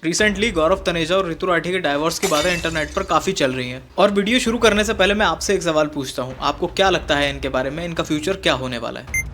Recently गौरव तनेजा और ऋतु राठी के divorce की बातें इंटरनेट पर काफी चल रही हैं। और वीडियो शुरू करने से पहले मैं आपसे एक सवाल पूछता हूँ, आपको क्या लगता है इनके बारे में, इनका फ्यूचर क्या होने वाला है?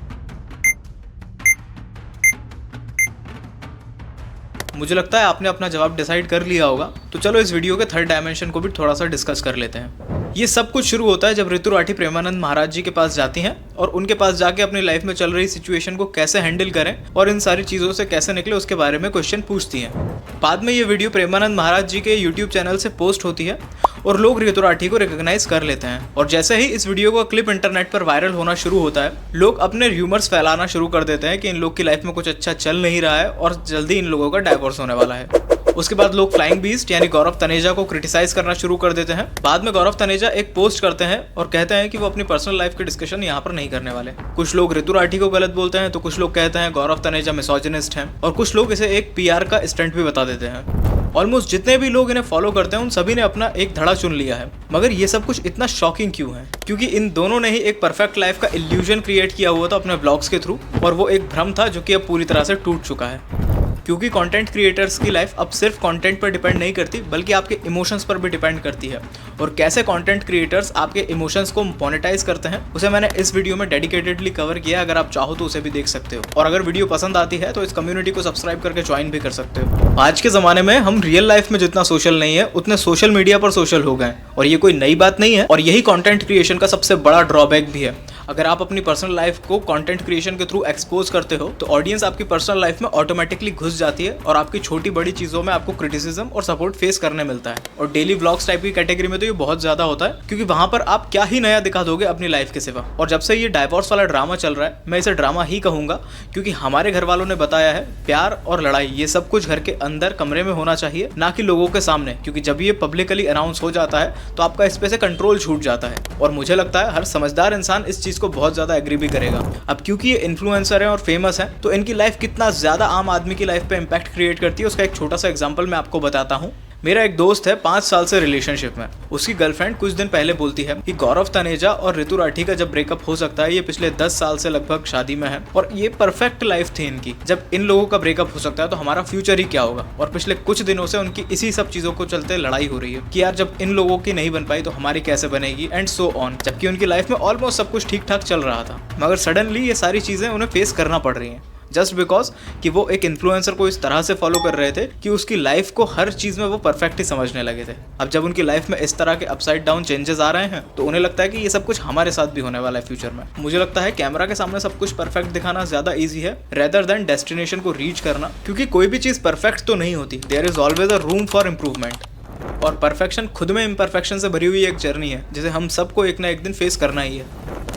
मुझे लगता है आपने अपना जवाब डिसाइड कर लिया होगा। तो चलो इस वीडियो के थर्ड डायमेंशन को भी थोड़ा सा डिस्कस कर लेते हैं। ये सब कुछ शुरू होता है जब ऋतु राठी प्रेमानंद महाराज जी के पास जाती हैं और उनके पास जाके अपनी लाइफ में चल रही सिचुएशन को कैसे हैंडल करें और इन सारी चीज़ों से कैसे निकले उसके बारे में क्वेश्चन पूछती हैं। बाद में ये वीडियो प्रेमानंद महाराज जी के यूट्यूब चैनल से पोस्ट होती है और लोग ऋतु राठी को रिकॉग्नाइज कर लेते हैं। और जैसे ही इस वीडियो का क्लिप इंटरनेट पर वायरल होना शुरू होता है, लोग अपने र्यूमर्स फैलाना शुरू कर देते हैं कि इन लोग की लाइफ में कुछ अच्छा चल नहीं रहा है और जल्दी इन लोगों का डाइवोर्स होने वाला है। उसके बाद लोग फ्लाइंग बीस्ट यानी गौरव तनेजा को क्रिटिसाइज करना शुरू कर देते हैं। बाद में गौरव तनेजा एक पोस्ट करते हैं और कहते हैं कि वो अपनी पर्सनल लाइफ के डिस्कशन यहाँ पर नहीं करने वाले। कुछ लोग ऋतु राठी को गलत बोलते हैं तो कुछ लोग कहते हैं गौरव तनेजा मिसोजिनिस्ट हैं और कुछ लोग इसे एक पीआर का स्टंट भी बता देते हैं। ऑलमोस्ट जितने भी लोग इन्हें फॉलो करते हैं उन सभी ने अपना एक धड़ा चुन लिया है। मगर ये सब कुछ इतना शॉकिंग क्यों है? क्योंकि इन दोनों ने ही एक परफेक्ट लाइफ का इल्यूजन क्रिएट किया हुआ था अपने ब्लॉग्स के थ्रू, और वो एक भ्रम था जो कि अब पूरी तरह से टूट चुका है। क्योंकि कंटेंट क्रिएटर्स की लाइफ अब सिर्फ कंटेंट पर डिपेंड नहीं करती बल्कि आपके इमोशंस पर भी डिपेंड करती है। और कैसे कंटेंट क्रिएटर्स आपके इमोशंस को मोनेटाइज करते हैं उसे मैंने इस वीडियो में डेडिकेटेडली कवर किया। अगर आप चाहो तो उसे भी देख सकते हो, और अगर वीडियो पसंद आती है तो इस कम्युनिटी को सब्सक्राइब करके ज्वाइन भी कर सकते हो। आज के ज़माने में हम रियल लाइफ में जितना सोशल नहीं है उतने सोशल मीडिया पर सोशल हो गए, और ये कोई नई बात नहीं है। और यही कंटेंट क्रिएशन का सबसे बड़ा ड्रॉबैक भी है। अगर आप अपनी पर्सनल लाइफ को कंटेंट क्रिएशन के थ्रू एक्सपोज करते हो तो ऑडियंस आपकी पर्सनल लाइफ में ऑटोमेटिकली घुस जाती है और आपकी छोटी बड़ी चीज़ों में आपको क्रिटिसिज्म और सपोर्ट फेस करने मिलता है। और डेली व्लॉग्स टाइप की कैटेगरी में तो ये बहुत ज़्यादा होता है, क्योंकि वहाँ पर आप क्या ही नया दिखा दोगे अपनी लाइफ के सिवा। और जब से ये डाइवोर्स वाला ड्रामा चल रहा है, मैं इसे ड्रामा ही कहूँगा, क्योंकि हमारे घर वालों ने बताया है प्यार और लड़ाई ये सब कुछ घर के अंदर कमरे में होना चाहिए, ना कि लोगों के सामने। क्योंकि जब ये पब्लिकली अनाउंस हो जाता है तो आपका इस पे से कंट्रोल छूट जाता है। और मुझे लगता है हर समझदार इंसान इस चीज़ को बहुत ज़्यादा भी करेगा। अब क्योंकि ये इन्फ्लुएंसर हैं और फेमस हैं, तो इनकी लाइफ कितना ज्यादा आम आदमी की लाइफ पे इंपैक्ट क्रिएट करती है उसका एक छोटा सा एग्जांपल मैं आपको बताता हूँ। मेरा एक दोस्त है 5 साल से रिलेशनशिप में। उसकी गर्लफ्रेंड कुछ दिन पहले बोलती है कि गौरव तनेजा और ऋतु राठी का जब ब्रेकअप हो सकता है, ये पिछले 10 साल से लगभग शादी में है और ये परफेक्ट लाइफ थी इनकी। जब इन लोगों का ब्रेकअप हो सकता है तो हमारा फ्यूचर ही क्या होगा? और पिछले कुछ दिनों से उनकी इसी सब चीजों को चलते लड़ाई हो रही है कि यार जब इन लोगों की नहीं बन पाई तो हमारी कैसे बनेगी, एंड सो ऑन। जबकि उनकी लाइफ में ऑलमोस्ट सब कुछ ठीक ठाक चल रहा था, मगर सडनली ये सारी चीजें उन्हें फेस करना पड़ रही हैं जस्ट बिकॉज कि वो एक इन्फ्लुएंसर को इस तरह से फॉलो कर रहे थे कि उसकी लाइफ को हर चीज़ में वो परफेक्ट ही समझने लगे थे। अब जब उनकी लाइफ में इस तरह के अपसाइड डाउन चेंजेस आ रहे हैं तो उन्हें लगता है कि ये सब कुछ हमारे साथ भी होने वाला है फ्यूचर में। मुझे लगता है कैमरा के सामने सब कुछ परफेक्ट दिखाना ज़्यादा ईजी है रेदर देन डेस्टिनेशन को रीच करना, क्योंकि कोई भी चीज़ परफेक्ट तो नहीं होती। There is always a room for improvement. और परफेक्शन खुद में इम्परफेक्शन से भरी हुई एक जर्नी है जिसे हम सबको एक ना एक दिन फेस करना ही है।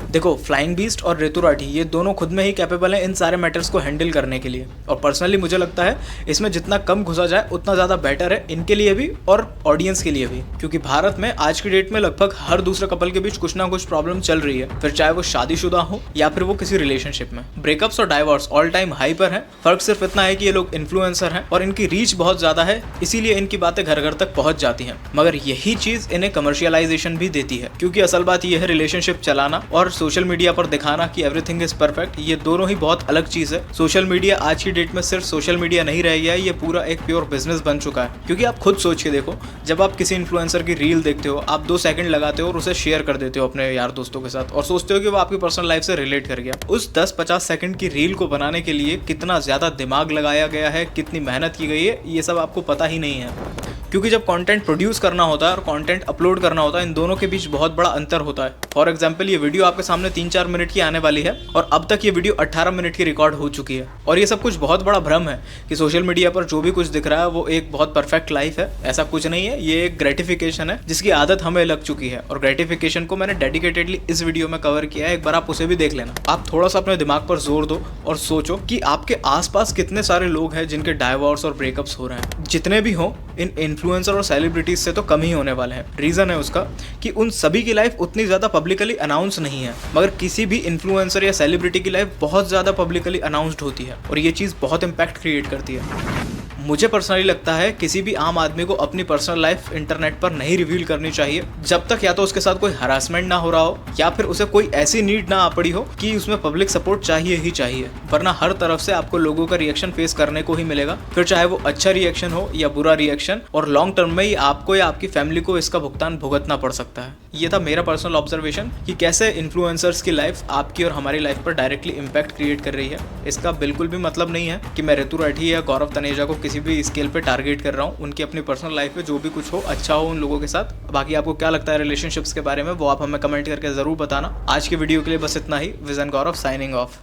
देखो, फ्लाइंग बीस्ट और ऋतु राठी ये दोनों खुद में ही कैपेबल हैं इन सारे मैटर्स को हैंडल करने के लिए। और पर्सनली मुझे लगता है इसमें जितना कम घुसा जाए उतना ज़्यादा बेटर है इनके लिए भी और ऑडियंस के लिए भी। क्योंकि भारत में आज की डेट में लगभग हर दूसरे कपल के बीच कुछ ना कुछ प्रॉब्लम चल रही है, फिर चाहे वो शादीशुदा हो या फिर वो किसी रिलेशनशिप में। ब्रेकअप्स और डाइवोर्स ऑल टाइम हाई पर है। फर्क सिर्फ इतना है कि ये लोग इन्फ्लुएंसर हैं और इनकी रीच बहुत ज़्यादा है, इसीलिए इनकी बातें घर घर तक पहुँच जाती हैं। मगर यही चीज़ इन्हें कमर्शियलाइजेशन भी देती है, क्योंकि असल बात यह है रिलेशनशिप चलाना और सोशल मीडिया पर दिखाना कि एवरीथिंग इज परफेक्ट, ये दोनों ही बहुत अलग चीज है। सोशल मीडिया आज की डेट में सिर्फ सोशल मीडिया नहीं रह गया है, ये पूरा एक प्योर बिजनेस बन चुका है। क्योंकि आप खुद सोच के देखो, जब आप किसी इन्फ्लुएंसर की रील देखते हो, आप 2 सेकंड लगाते हो और उसे शेयर कर देते हो अपने यार दोस्तों के साथ और सोचते हो कि वो आपकी पर्सनल लाइफ से रिलेट कर गया। उस 10-50 सेकंड की रील को बनाने के लिए कितना ज्यादा दिमाग लगाया गया है, कितनी मेहनत की गई है, ये सब आपको पता ही नहीं है। क्योंकि जब कंटेंट प्रोड्यूस करना होता है और कंटेंट अपलोड करना होता है, इन दोनों के बीच बहुत बड़ा अंतर होता है। फॉर एग्जांपल, ये वीडियो आपके सामने 3-4 मिनट की आने वाली है और अब तक ये वीडियो 18 मिनट की रिकॉर्ड हो चुकी है। और ये सब कुछ बहुत बड़ा भ्रम है कि सोशल मीडिया पर जो भी कुछ दिख रहा है वो एक बहुत परफेक्ट लाइफ है। ऐसा कुछ नहीं है, ये एक ग्रेटिफिकेशन है जिसकी आदत हमें लग चुकी है। और ग्रेटिफिकेशन को मैंने डेडिकेटेडली इस वीडियो में कवर किया है, एक बार आप उसे भी देख लेना। आप थोड़ा सा अपने दिमाग पर जोर दो और सोचो कि आपके आसपास कितने सारे लोग हैं जिनके डाइवोर्स और ब्रेकअप्स हो रहे हैं। जितने भी हों, इन इन्फ्लुएंसर और सेलिब्रिटीज से तो कम ही होने वाले हैं। रीजन है उसका कि उन सभी की लाइफ उतनी ज्यादा पब्लिकली अनाउंस नहीं है, मगर किसी भी इन्फ्लुएंसर या सेलिब्रिटी की लाइफ बहुत ज्यादा पब्लिकली अनाउंस्ड होती है और ये चीज बहुत इंपैक्ट क्रिएट करती है। मुझे पर्सनली लगता है किसी भी आम आदमी को अपनी पर्सनल लाइफ इंटरनेट पर नहीं रिवील करनी चाहिए जब तक या तो उसके साथ कोई हरासमेंट ना हो रहा हो या फिर उसे कोई ऐसी नीड ना आ पड़ी हो कि उसमें पब्लिक सपोर्ट चाहिए ही चाहिए, वरना हर तरफ से आपको लोगों का रिएक्शन फेस करने को ही मिलेगा, फिर चाहे वो अच्छा रिएक्शन हो या बुरा रिएक्शन, और लॉन्ग टर्म में ही आपको या आपकी फैमिली को इसका भुगतान भुगतना पड़ सकता है। ये था मेरा पर्सनल ऑब्जर्वेशन कि कैसे इन्फ्लुएंसर्स की लाइफ आपकी और हमारी लाइफ पर डायरेक्टली इम्पैक्ट क्रिएट कर रही है। इसका बिल्कुल भी मतलब नहीं है कि मैं ऋतु राठी या गौरव तनेजा को किसी भी स्केल पे टारगेट कर रहा हूँ। उनकी अपनी पर्सनल लाइफ में जो भी कुछ हो अच्छा हो उन लोगों के साथ। बाकी आपको क्या लगता है रिलेशनशिप्स के बारे में वो आप हमें कमेंट करके जरूर बताना। आज की वीडियो के लिए बस इतना ही। विजन गौरव साइनिंग ऑफ।